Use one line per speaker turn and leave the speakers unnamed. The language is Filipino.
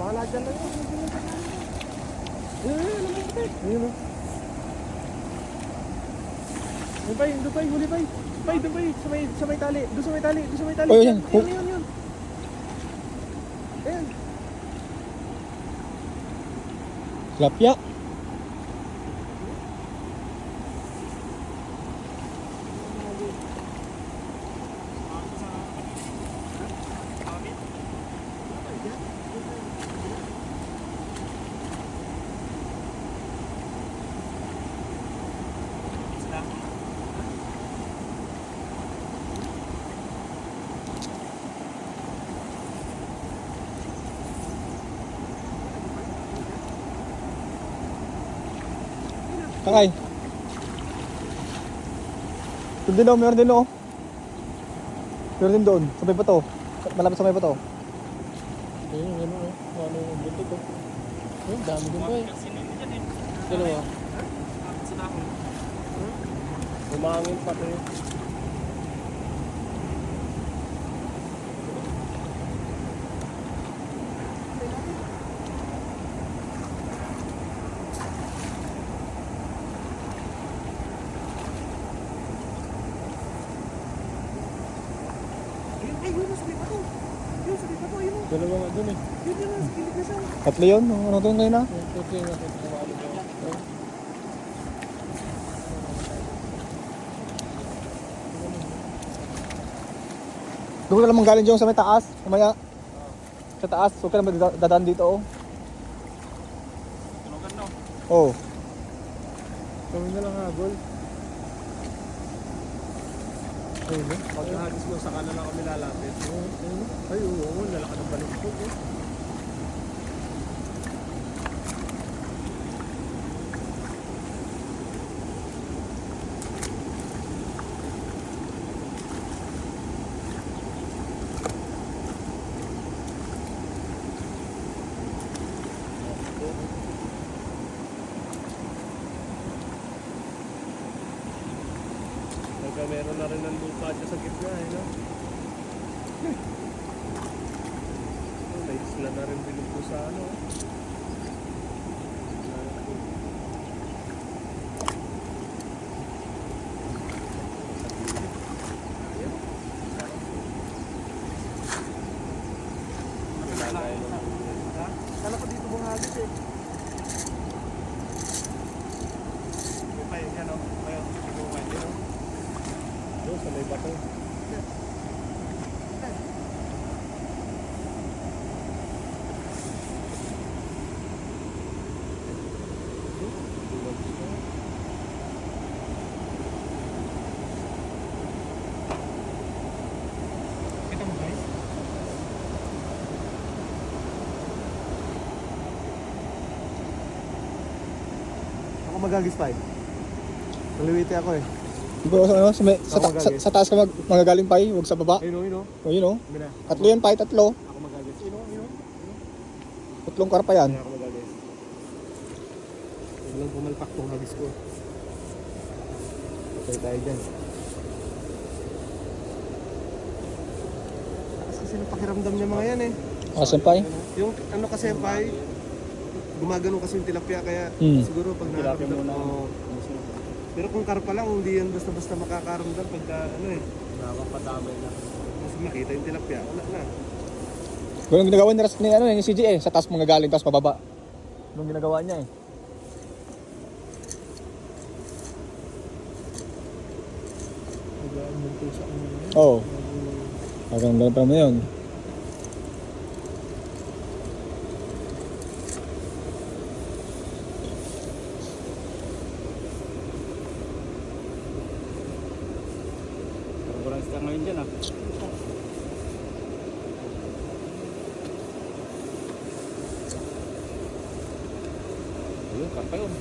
Baka lahat dyan lang yun. Ayun o. Ayun bay, doon bay, huli bay. Bay, doon bay, sa may tali. Doon sa may tali, doon sa may tali.
Oh, yan.
Yun. Ayan.
Tilapia. Kakay. Doon din o, meron din o. Meron din doon, sa may bato. Malapit sa may bato.
Ayun, ano yung buntot o. Ayun, dami din ba eh. Dalawa. Umangin pa ito eh. Dalawa nga dun eh.
Tatlo yun, ano doon ngayon na?
Tatlo yung nakita ko ano ba.
Doon ka naman galing dyan sa may taas. Mamaya. Sa taas, huwag ka naman dadaan dito o.
Tulogan no?
Oo.
Kami na lang habol. Ayun eh. Pag nahagis mo, saka na lang kami lalapit. Ay, oo, lalakad ang balik ko eh. Meron na rin ng lupa dyan sa gitna eh, no? May isla na rin bilog sa ano. Kala ko dito buhagis eh. May pa yan o. Ayun, buhay din o. Doon sa may bato. Kita mo guys? Ako magagis pa eh. Naliwiti ako eh.
Sa taas ka magagaling pa huwag sa baba.
Ayun o.
O yun o. Tatlo yan pa, tatlo.
Ako magagis. Ayun o.
Tatlong karpa yan.
Ako magagis. Huwag lang pumalpak tong hagis ko. Patay tayo dyan. Takas kasi ng pakiramdam niya mga yan eh.
Senpai?
Yung ano kasi pay, gumagano kasi yung tilapia kaya siguro pag nakaramdam mo. Pero kung karpa lang, hindi yan basta-basta makakaramdam pagka ano eh. Nakapadamay na. Kasi makita yung tilapia, wala na.
Yung ginagawa niya ni, ano, ni CJ eh, sa taas magagaling, tapos pababa. Yung ginagawa niya eh. Oo. Hanggang doon pa mo yun.
Kurang sila ngayon dyan ah. Ayun, karpa yun.